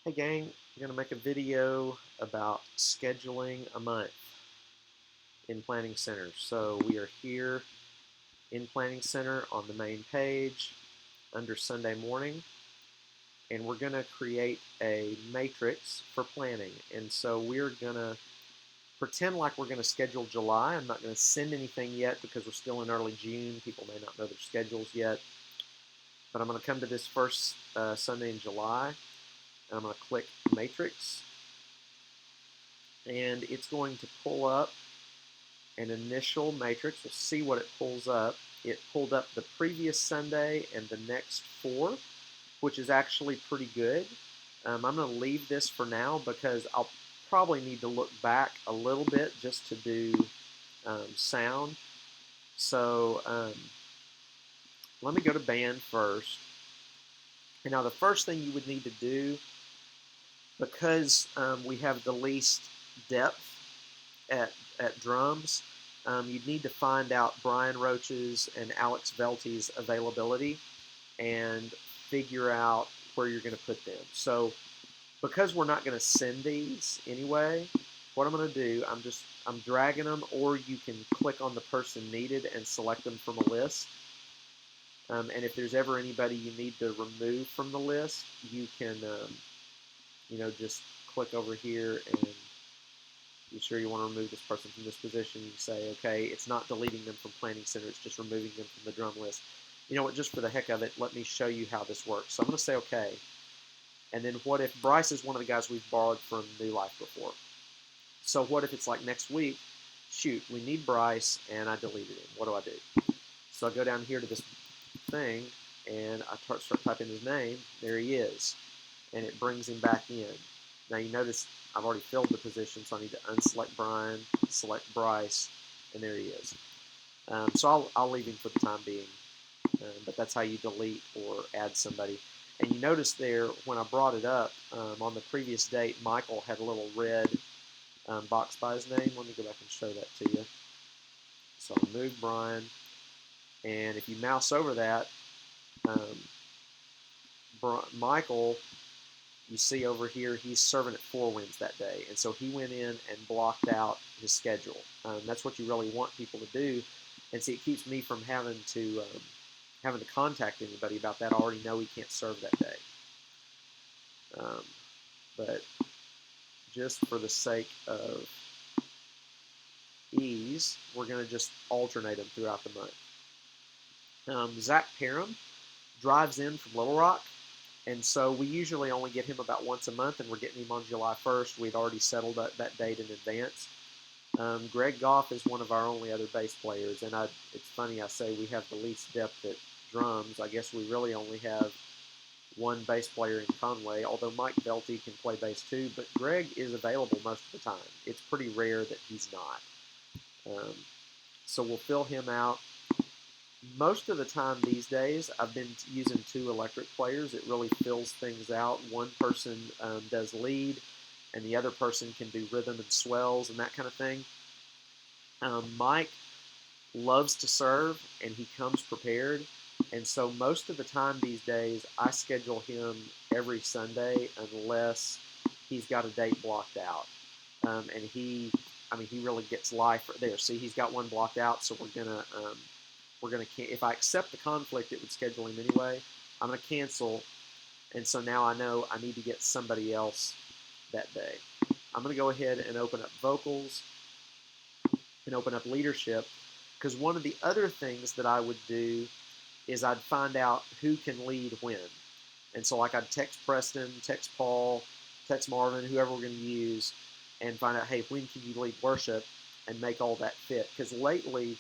Hey gang, I'm going to make a video about scheduling a month in Planning Center. So we are here in Planning Center on the main page under Sunday morning, and we're going to create a matrix for planning. And so we're going to pretend like we're going to schedule July. I'm not going to send anything yet because we're still in early June. People may not know their schedules yet. But I'm going to come to this first Sunday in July, and I'm going to click Matrix, and it's going to pull up an initial matrix. We'll see what it pulls up. It pulled up the previous Sunday and the next four, which is actually pretty good. I'm going to leave this for now because I'll probably need to look back a little bit just to do sound. So let me go to band first. And now the first thing you would need to do, because we have the least depth at drums, you'd need to find out Brian Roach's and Alex Velte's availability and figure out where you're going to put them. So because we're not going to send these anyway, what I'm going to do, I'm dragging them, or you can click on the person needed and select them from a list. And if there's ever anybody you need to remove from the list, you can, just click over here, and you sure you want to remove this person from this position. You say, okay, it's not deleting them from Planning Center, it's just removing them from the drum list. You know what, just for the heck of it, let me show you how this works. So I'm going to say okay. And then what if Bryce is one of the guys we've borrowed from New Life before? So what if it's like next week, shoot, we need Bryce, and I deleted him. What do I do? So I go down here to this thing, and I start typing his name. There he is. And it brings him back in. Now you notice I've already filled the position, so I need to unselect Brian, select Bryce, and there he is. So I'll leave him for the time being, but that's how you delete or add somebody. And you notice there, when I brought it up, on the previous date, Michael had a little red box by his name. Let me go back and show that to you. So I'll move Brian, and if you mouse over that, Michael, you see over here, he's serving at Four Winds that day. And so he went in and blocked out his schedule. That's what you really want people to do. And see, it keeps me from having to contact anybody about that. I already know he can't serve that day. But just for the sake of ease, we're going to just alternate them throughout the month. Zach Parham drives in from Little Rock. And so we usually only get him about once a month, and we're getting him on July 1st. We'd already settled that date in advance. Greg Goff is one of our only other bass players, and it's funny I say we have the least depth at drums. I guess we really only have one bass player in Conway, although Mike Velte can play bass too, but Greg is available most of the time. It's pretty rare that he's not. So we'll fill him out. Most of the time these days, I've been using two electric players. It really fills things out. One person does lead, and the other person can do rhythm and swells and that kind of thing. Mike loves to serve, and he comes prepared. And so most of the time these days, I schedule him every Sunday unless he's got a date blocked out. And he really gets life right there. See, he's got one blocked out, so we're gonna if I accept the conflict, it would schedule him anyway. I'm gonna cancel, and so now I know I need to get somebody else that day. I'm gonna go ahead and open up vocals and open up leadership, because one of the other things that I would do is I'd find out who can lead when. And so like I'd text Preston, text Paul, text Marvin, whoever we're gonna use, and find out, hey, when can you lead worship, and make all that fit. Because lately,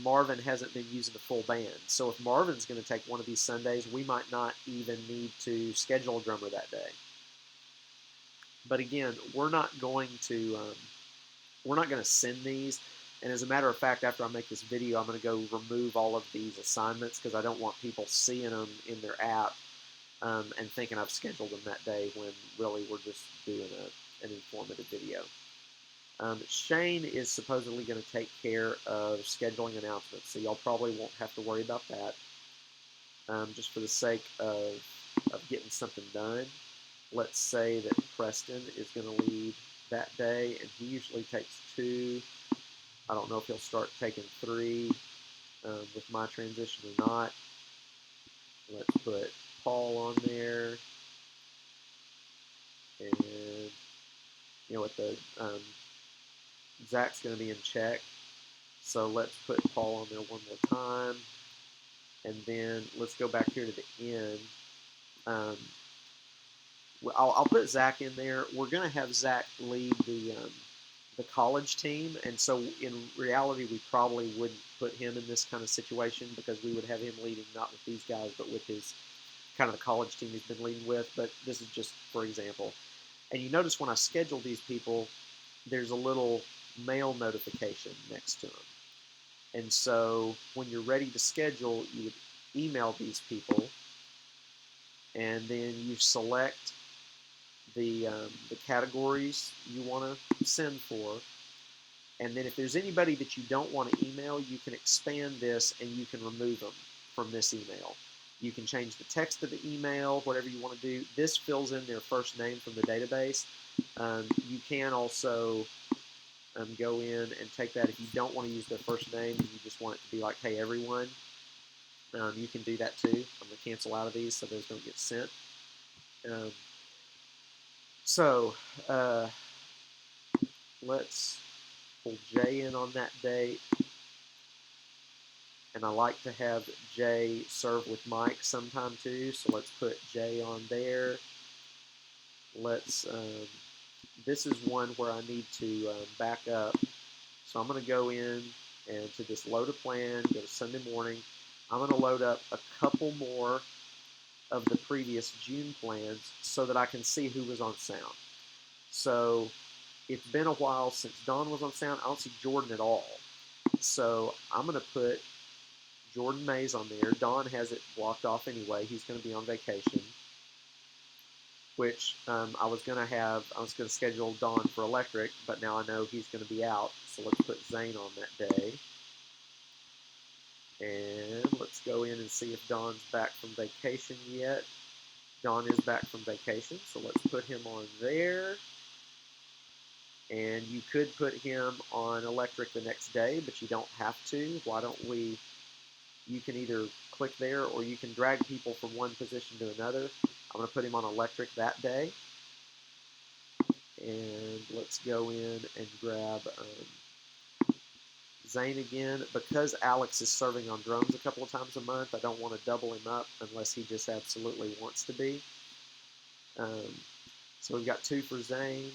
Marvin hasn't been using the full band. So if Marvin's going to take one of these Sundays, we might not even need to schedule a drummer that day. But again, we're not going to send these. And as a matter of fact, after I make this video, I'm going to go remove all of these assignments, because I don't want people seeing them in their app and thinking I've scheduled them that day, when really we're just doing an informative video. Shane is supposedly going to take care of scheduling announcements, so y'all probably won't have to worry about that, just for the sake of getting something done. let's say that Preston is going to lead that day, and he usually takes 2. I don't know if he'll start taking 3 with my transition or not. Let's put Paul on there, and with the Zach's going to be in check, so let's put Paul on there one more time, and then let's go back here to the end. I'll put Zach in there. We're going to have Zach lead the college team, and so in reality, we probably wouldn't put him in this kind of situation because we would have him leading not with these guys, but with his kind of the college team he's been leading with. But this is just for example. And you notice when I schedule these people, there's a little mail notification next to them. And so when you're ready to schedule, you would email these people, and then you select the categories you want to send for. And then if there's anybody that you don't want to email, you can expand this and you can remove them from this email. You can change the text of the email, whatever you want to do. This fills in their first name from the database. You can also go in and take that if you don't want to use their first name and you just want it to be like, hey, everyone. You can do that too. I'm going to cancel out of these so those don't get sent. So let's pull Jay in on that date. And I like to have Jay serve with Mike sometime too. So let's put Jay on there. Let's. This is one where I need to back up. So I'm going to go in and to this load a plan, go to Sunday morning. I'm going to load up a couple more of the previous June plans so that I can see who was on sound. So it's been a while since Don was on sound. I don't see Jordan at all. So I'm going to put Jordan Mays on there. Don has it blocked off anyway. He's going to be on vacation, which I was going to schedule Don for electric, but now I know he's going to be out. So let's put Zane on that day. And let's go in and see if Don's back from vacation yet. Don is back from vacation, so let's put him on there. And you could put him on electric the next day, but you don't have to. Why don't we? You can either click there or you can drag people from one position to another. I'm going to put him on electric that day. And let's go in and grab Zane again. Because Alex is serving on drums a couple of times a month, I don't want to double him up unless he just absolutely wants to be. So we've got 2 for Zane.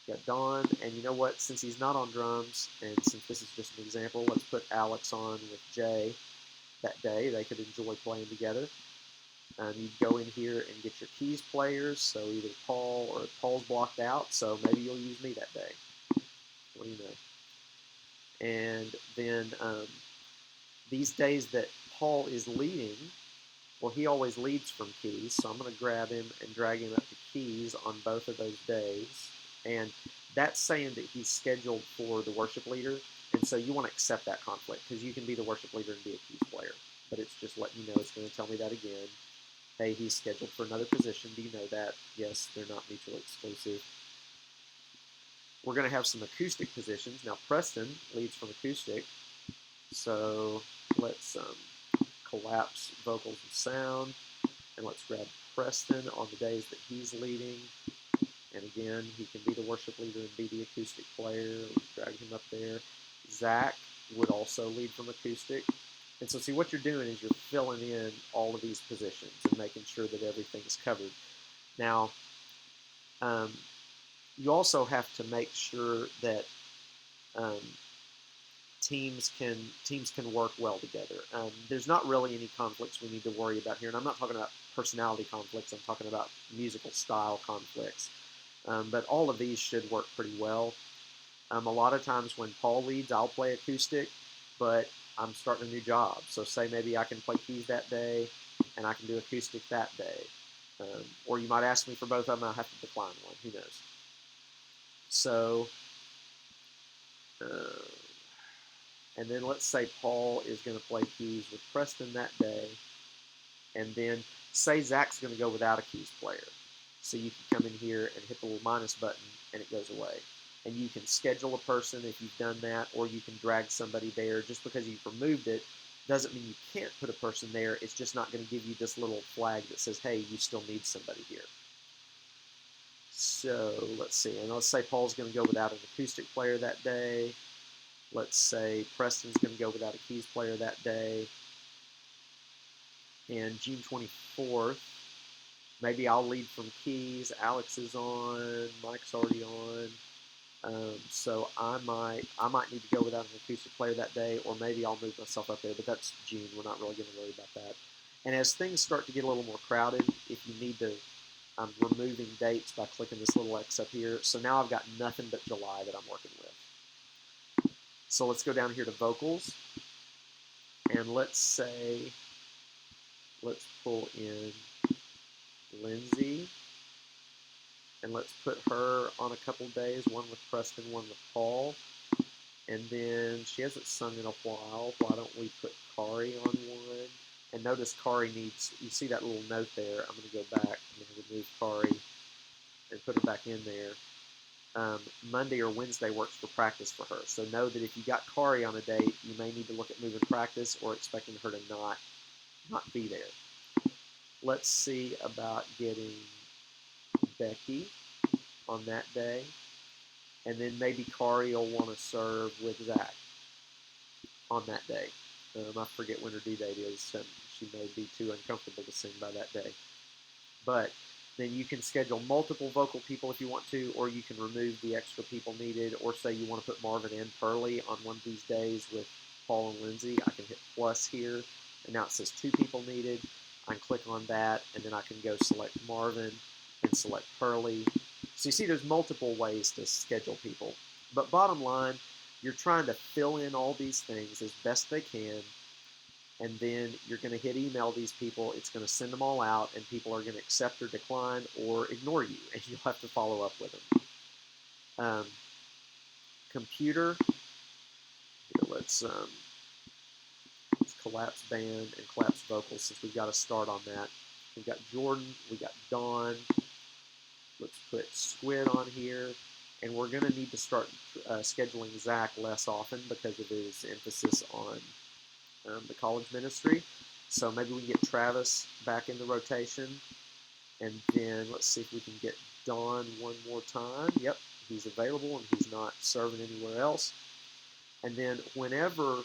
We've got Don. And you know what? Since he's not on drums, and since this is just an example, let's put Alex on with Jay that day. They could enjoy playing together. You go in here and get your keys players. So either Paul or Paul's blocked out, so maybe you'll use me that day. What do you know? And then these days that Paul is leading, well, he always leads from keys, so I'm going to grab him and drag him up to keys on both of those days. And that's saying that he's scheduled for the worship leader, and so you want to accept that conflict because you can be the worship leader and be a keys player. But it's just letting you know it's going to tell me that again. Hey, he's scheduled for another position. Do you know that? Yes, they're not mutually exclusive. We're going to have some acoustic positions. Now, Preston leads from acoustic. So let's collapse vocals and sound. And let's grab Preston on the days that he's leading. And again, he can be the worship leader and be the acoustic player. Let's drag him up there. Zach would also lead from acoustic. And so see, what you're doing is you're filling in all of these positions and making sure that everything's covered. Now, you also have to make sure that teams can work well together. There's not really any conflicts we need to worry about here. And I'm not talking about personality conflicts. I'm talking about musical style conflicts. But all of these should work pretty well. A lot of times when Paul leads, I'll play acoustic, but I'm starting a new job. So say maybe I can play keys that day, and I can do acoustic that day. Or you might ask me for both of them, I'll have to decline one. Who knows? So, and then let's say Paul is going to play keys with Preston that day, and then say Zach's going to go without a keys player. So you can come in here and hit the little minus button and it goes away. And you can schedule a person if you've done that, or you can drag somebody there. Just because you've removed it doesn't mean you can't put a person there. It's just not going to give you this little flag that says, hey, you still need somebody here. So let's see, and let's say Paul's going to go without an acoustic player that day. Let's say Preston's going to go without a keys player that day. And June 24th, maybe I'll lead from keys. Alex is on. Mike's already on. So I might need to go without an acoustic player that day, or maybe I'll move myself up there. But that's June. We're not really going to worry about that. And as things start to get a little more crowded, if you need to, I'm removing dates by clicking this little X up here. So now I've got nothing but July that I'm working with. So let's go down here to vocals, and let's pull in Lindsay, and let's put her on a couple days, one with Preston, one with Paul. And then she hasn't sung in a while. Why don't we put Kari on one? And notice Kari needs, you see that little note there. I'm going to go back. I'm going to remove Kari and put her back in there. Monday or Wednesday works for practice for her. So know that if you got Kari on a date, you may need to look at moving practice or expecting her to not be there. Let's see about getting Becky on that day. And then maybe Kari will want to serve with Zach on that day. I forget when her due date is. She may be too uncomfortable to sing by that day. But then you can schedule multiple vocal people if you want to, or you can remove the extra people needed, or say you want to put Marvin and Pearly on one of these days with Paul and Lindsay. I can hit plus here, and now it says 2 people needed. I can click on that, and then I can go select Marvin and select Pearly. So you see there's multiple ways to schedule people. But bottom line, you're trying to fill in all these things as best they can, and then you're going to hit email these people. It's going to send them all out, and people are going to accept or decline or ignore you, and you'll have to follow up with them. Computer, here, let's collapse band and collapse vocals since we've got to start on that. We've got Jordan, we got Dawn. Let's put Squid on here, and we're going to need to start scheduling Zach less often because of his emphasis on the college ministry. So maybe we can get Travis back in the rotation, and then let's see if we can get Dawn one more time. Yep, he's available and he's not serving anywhere else. And then whenever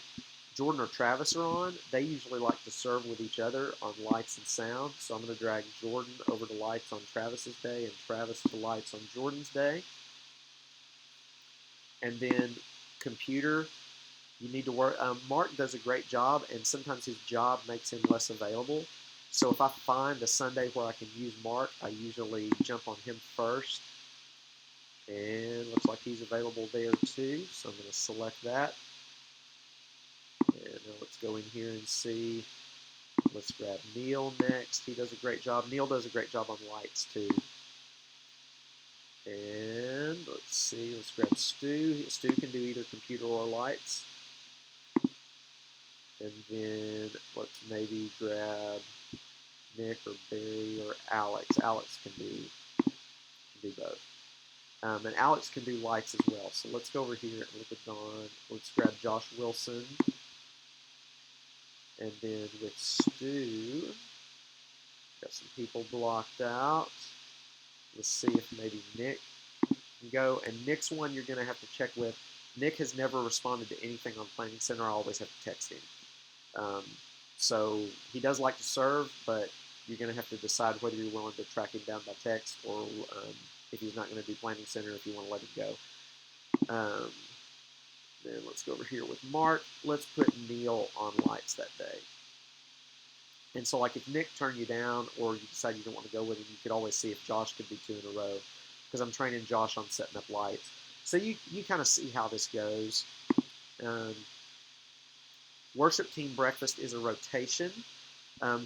Jordan or Travis are on, they usually like to serve with each other on lights and sound. So I'm going to drag Jordan over to lights on Travis's day and Travis to lights on Jordan's day. And then computer, you need to work. Mark does a great job, and sometimes his job makes him less available. So if I find a Sunday where I can use Mark, I usually jump on him first. And looks like he's available there too. So I'm going to select that. And let's go in here and see. Let's grab Neil next. He does a great job. Neil does a great job on lights too. And let's see. Let's grab Stu. Stu can do either computer or lights. And then let's maybe grab Nick or Barry or Alex. Alex can do both. And Alex can do lights as well. So let's go over here and look at Dawn. Let's grab Josh Wilson. And then with Stu, got some people blocked out. Let's see if maybe Nick can go. And Nick's one you're going to have to check with. Nick has never responded to anything on Planning Center. I always have to text him. So he does like to serve, but you're going to have to decide whether you're willing to track him down by text or if he's not going to do Planning Center, if you want to let him go. Then let's go over here with Mark. Let's put Neil on lights that day. And so like if Nick turned you down or you decide you don't want to go with him, you could always see if Josh could be 2 in a row because I'm training Josh on setting up lights. So you kind of see how this goes. Worship team breakfast is a rotation.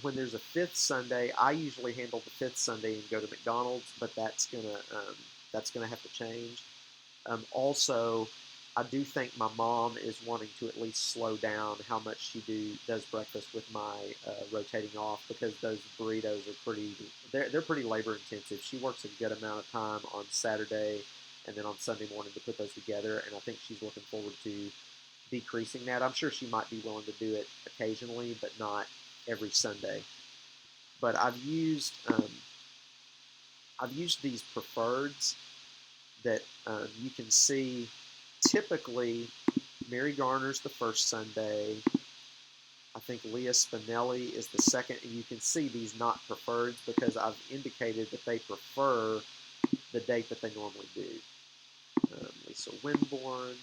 When there's a 5th Sunday, I usually handle the 5th Sunday and go to McDonald's, but that's gonna have to change. Also, I do think my mom is wanting to at least slow down how much she does breakfast with my rotating off, because those burritos are they're pretty labor intensive. She works a good amount of time on Saturday and then on Sunday morning to put those together, and I think she's looking forward to decreasing that. I'm sure she might be willing to do it occasionally, but not every Sunday. But I've used these preferreds that you can see. Typically, Mary Garner's the first Sunday. I think Leah Spinelli is the second, and you can see these not preferreds because I've indicated that they prefer the date that they normally do. Lisa Winborn.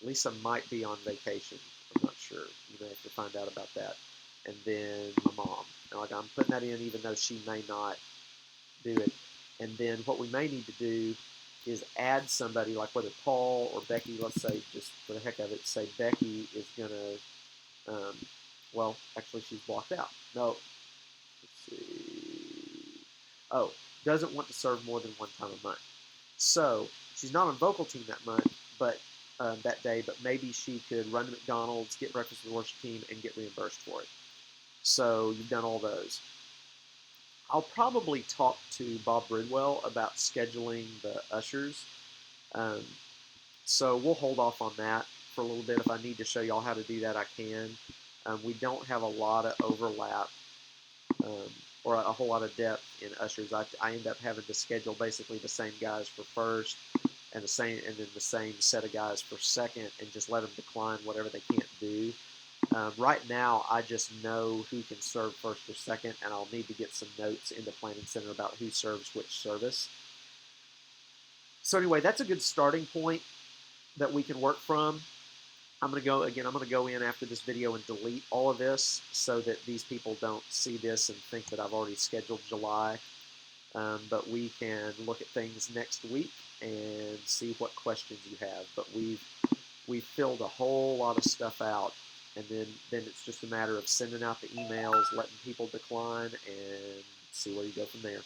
Lisa might be on vacation. I'm not sure. You may have to find out about that. And then my mom. And like I'm putting that in even though she may not do it. And then what we may need to do is add somebody, like whether Paul or Becky, let's say, just for the heck of it, say Becky is going to, well, actually she's blocked out. No, let's see. Oh, doesn't want to serve more than one time a month. So she's not on vocal team that month, but that day, but maybe she could run to McDonald's, get breakfast with the worship team, and get reimbursed for it. So you've done all those. I'll probably talk to Bob Bridwell about scheduling the ushers. Um, so we'll hold off on that for a little bit. If I need to show y'all how to do that, I can. We don't have a lot of overlap um, or a whole lot of depth in ushers. I end up having to schedule basically the same guys for first and then the same set of guys for second, and just let them decline whatever they can't do. Right now, I just know who can serve first or second, and I'll need to get some notes in the Planning Center about who serves which service. So anyway, that's a good starting point that we can work from. I'm going to go in after this video and delete all of this so that these people don't see this and think that I've already scheduled July. But we can look at things next week and see what questions you have. But we've filled a whole lot of stuff out, and then it's just a matter of sending out the emails, letting people decline, and see where you go from there.